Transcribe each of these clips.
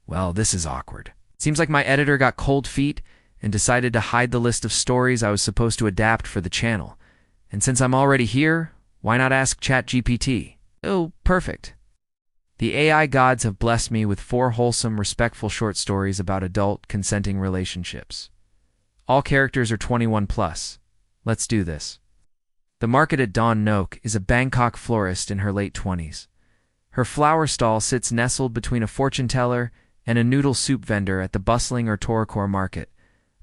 Well, this is awkward. Seems like my editor got cold feet and decided to hide the list of stories I was supposed to adapt for the channel. And since I'm already here, why not ask ChatGPT? Oh, perfect. The AI gods have blessed me with 4 wholesome, respectful short stories about adult, consenting relationships. All characters are 21 plus. Let's do this. The market at Dawn Nook is a Bangkok florist in her late 20s. Her flower stall sits nestled between a fortune teller and a noodle soup vendor at the bustling Torokor market,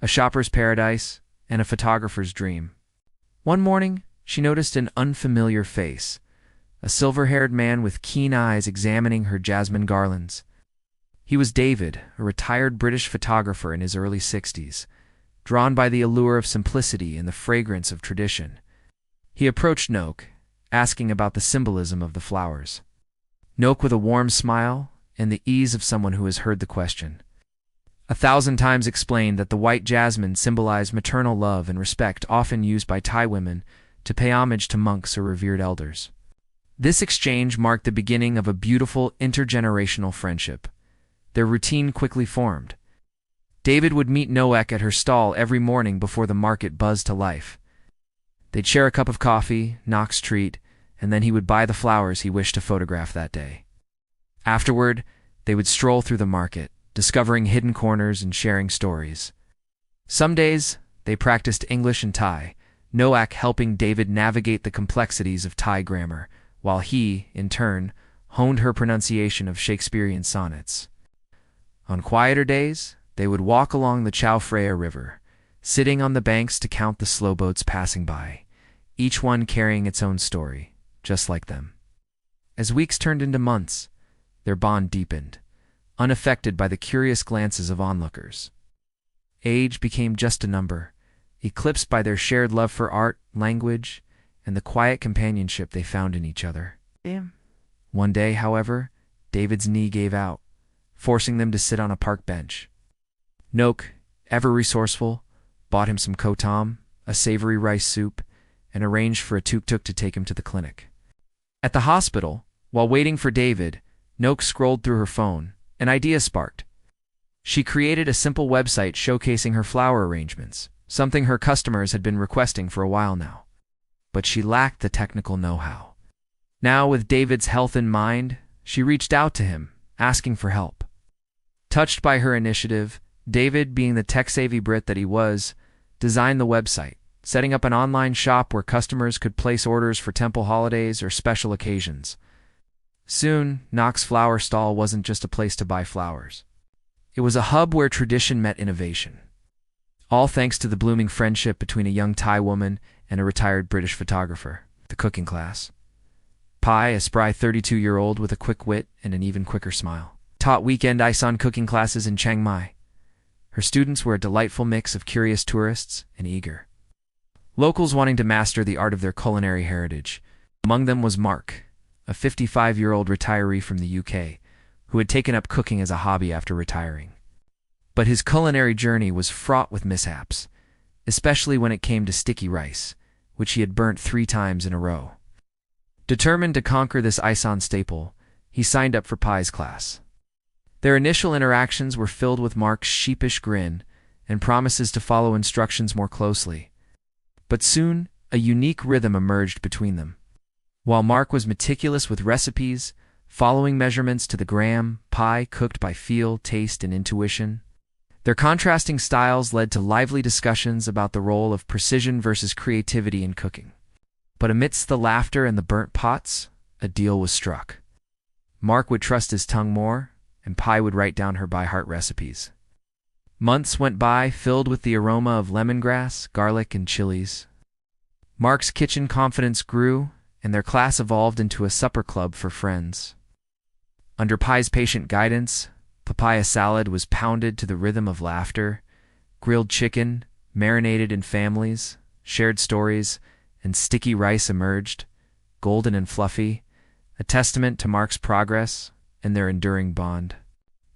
a shopper's paradise and a photographer's dream. One morning, she noticed an unfamiliar face, a silver-haired man with keen eyes examining her jasmine garlands. He was David, a retired British photographer in his early 60s, drawn by the allure of simplicity and the fragrance of tradition. He approached Nook, asking about the symbolism of the flowers. Nook, with a warm smile and the ease of someone who has heard the question, 1,000 times explained that the white jasmine symbolized maternal love and respect, often used by Thai women to pay homage to monks or revered elders. This exchange marked the beginning of a beautiful intergenerational friendship. Their routine quickly formed. David would meet Noek at her stall every morning before the market buzzed to life. They'd share a cup of coffee, Nock's treat, and then he would buy the flowers he wished to photograph that day. Afterward, they would stroll through the market, discovering hidden corners and sharing stories. Some days, they practiced English and Thai, Noak helping David navigate the complexities of Thai grammar, while he, in turn, honed her pronunciation of Shakespearean sonnets. On quieter days, they would walk along the Chao Phraya River, sitting on the banks to count the slow boats passing by, each one carrying its own story, just like them. As weeks turned into months, their bond deepened, unaffected by the curious glances of onlookers. Age became just a number, eclipsed by their shared love for art, language, and the quiet companionship they found in each other. One day, however, David's knee gave out, forcing them to sit on a park bench. Nook, ever resourceful, bought him some kotam, a savory rice soup, and arranged for a tuk-tuk to take him to the clinic. At the hospital, while waiting for David, Nook scrolled through her phone. An idea sparked. She created a simple website showcasing her flower arrangements, something her customers had been requesting for a while now. But she lacked the technical know-how. Now, with David's health in mind, she reached out to him, asking for help. Touched by her initiative, David, being the tech-savvy Brit that he was, designed the website, setting up an online shop where customers could place orders for temple holidays or special occasions. Soon, Nock's flower stall wasn't just a place to buy flowers. It was a hub where tradition met innovation. All thanks to the blooming friendship between a young Thai woman and a retired British photographer. The cooking class. Pai, a spry 32-year-old with a quick wit and an even quicker smile, taught weekend Isan cooking classes in Chiang Mai. Her students were a delightful mix of curious tourists and eager locals wanting to master the art of their culinary heritage. Among them was Mark, a 55-year-old retiree from the UK, who had taken up cooking as a hobby after retiring. But his culinary journey was fraught with mishaps, especially when it came to sticky rice, which he had burnt 3 times in a row. Determined to conquer this Isan staple, he signed up for Pai's class. Their initial interactions were filled with Mark's sheepish grin and promises to follow instructions more closely. But soon, a unique rhythm emerged between them. While Mark was meticulous with recipes, following measurements to the gram, Pai cooked by feel, taste, and intuition. Their contrasting styles led to lively discussions about the role of precision versus creativity in cooking. But amidst the laughter and the burnt pots, a deal was struck. Mark would trust his tongue more, and Pai would write down her by-heart recipes. Months went by filled with the aroma of lemongrass, garlic, and chilies. Mark's kitchen confidence grew, and their class evolved into a supper club for friends. Under Pai's patient guidance, papaya salad was pounded to the rhythm of laughter, grilled chicken, marinated in families, shared stories, and sticky rice emerged, golden and fluffy, a testament to Mark's progress and their enduring bond.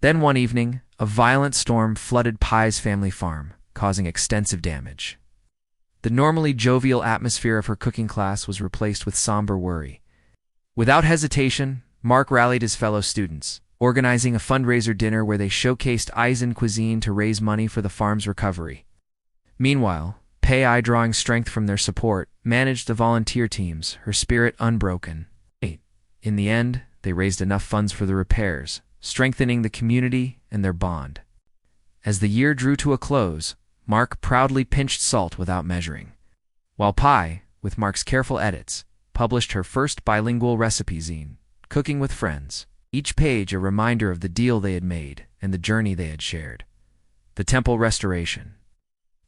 Then one evening, a violent storm flooded Pai's family farm, causing extensive damage. The normally jovial atmosphere of her cooking class was replaced with somber worry. Without hesitation, Mark rallied his fellow students, organizing a fundraiser dinner where they showcased Aizen cuisine to raise money for the farm's recovery. Meanwhile, Pei, drawing strength from their support, managed the volunteer teams, her spirit unbroken. In the end, they raised enough funds for the repairs, strengthening the community and their bond. As the year drew to a close, Mark proudly pinched salt without measuring, while Pai, with Mark's careful edits, published her first bilingual recipe zine, Cooking with Friends, each page a reminder of the deal they had made and the journey they had shared. The temple restoration.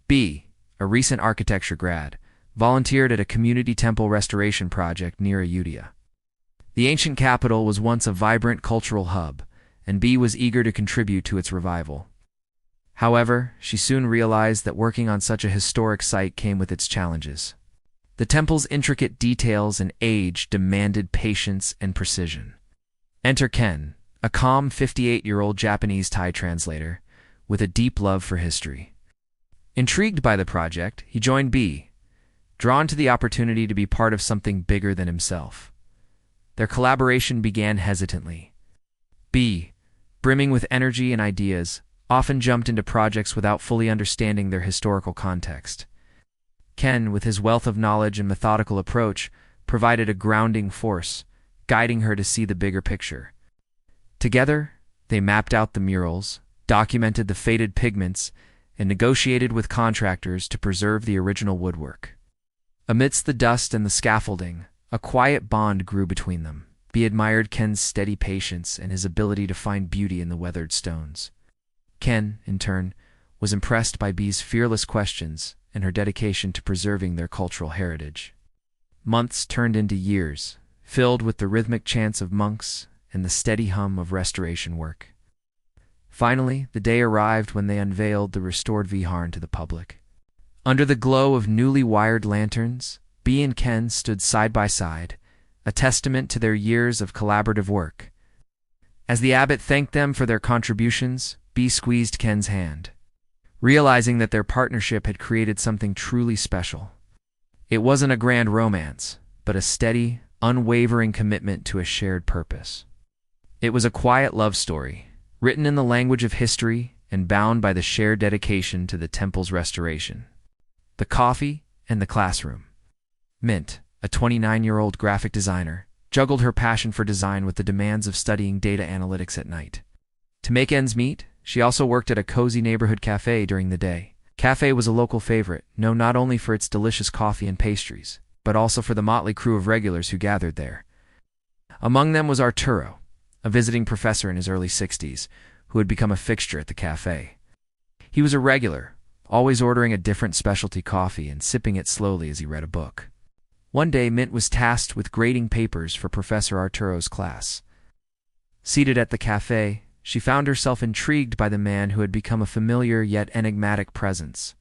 B, a recent architecture grad, volunteered at a community temple restoration project near Ayodhya. The ancient capital was once a vibrant cultural hub, and B was eager to contribute to its revival. However, she soon realized that working on such a historic site came with its challenges. The temple's intricate details and age demanded patience and precision. Enter Ken, a calm 58-year-old Japanese Thai translator, with a deep love for history. Intrigued by the project, he joined B, drawn to the opportunity to be part of something bigger than himself. Their collaboration began hesitantly. B, brimming with energy and ideas, often jumped into projects without fully understanding their historical context. Ken, with his wealth of knowledge and methodical approach, provided a grounding force, guiding her to see the bigger picture. Together, they mapped out the murals, documented the faded pigments, and negotiated with contractors to preserve the original woodwork. Amidst the dust and the scaffolding, a quiet bond grew between them. B admired Ken's steady patience and his ability to find beauty in the weathered stones. Ken, in turn, was impressed by B's fearless questions and her dedication to preserving their cultural heritage. Months turned into years, filled with the rhythmic chants of monks and the steady hum of restoration work. Finally, the day arrived when they unveiled the restored Viharn to the public. Under the glow of newly wired lanterns, B and Ken stood side by side, a testament to their years of collaborative work. As the abbot thanked them for their contributions, B squeezed Ken's hand, realizing that their partnership had created something truly special. It wasn't a grand romance, but a steady, unwavering commitment to a shared purpose. It was a quiet love story, written in the language of history and bound by the shared dedication to the temple's restoration. The coffee and the classroom. Mint, a 29-year-old graphic designer, juggled her passion for design with the demands of studying data analytics at night. To make ends meet, she also worked at a cozy neighborhood cafe during the day. Cafe was a local favorite, known not only for its delicious coffee and pastries, but also for the motley crew of regulars who gathered there. Among them was Arturo, a visiting professor in his early 60s, who had become a fixture at the cafe. He was a regular, always ordering a different specialty coffee and sipping it slowly as he read a book. One day, Mint was tasked with grading papers for Professor Arturo's class. Seated at the cafe, she found herself intrigued by the man who had become a familiar yet enigmatic presence.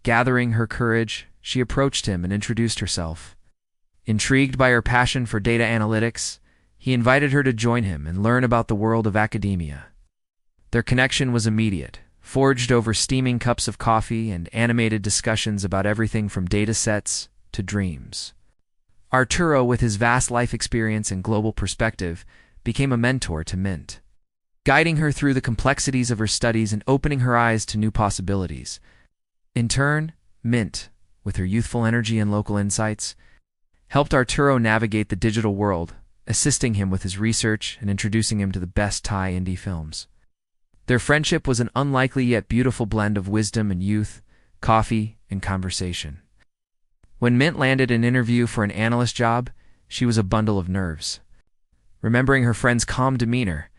Gathering her courage, she approached him and introduced herself. Intrigued by her passion for data analytics, he invited her to join him and learn about the world of academia. Their connection was immediate, forged over steaming cups of coffee and animated discussions about everything from data sets to dreams. Arturo, with his vast life experience and global perspective, became a mentor to Mint, guiding her through the complexities of her studies and opening her eyes to new possibilities. In turn, Mint, with her youthful energy and local insights, helped Arturo navigate the digital world, assisting him with his research and introducing him to the best Thai indie films. Their friendship was an unlikely yet beautiful blend of wisdom and youth, coffee and conversation. When Mint landed an interview for an analyst job, she was a bundle of nerves. Remembering her friend's calm demeanor,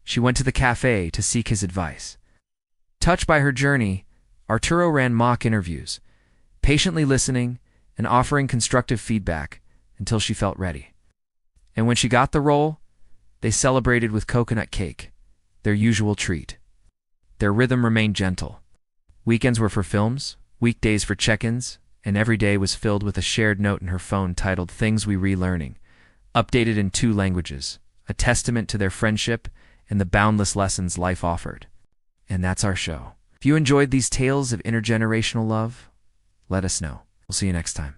she went to the cafe to seek his advice. Touched by her journey, Arturo ran mock interviews, patiently listening and offering constructive feedback until she felt ready. And when she got the role, they celebrated with coconut cake, their usual treat. Their rhythm remained gentle. Weekends were for films, weekdays for check-ins, and every day was filled with a shared note in her phone titled Things We Relearning, updated in 2 languages, a testament to their friendship and the boundless lessons life offered. And that's our show. If you enjoyed these tales of intergenerational love, let us know. We'll see you next time.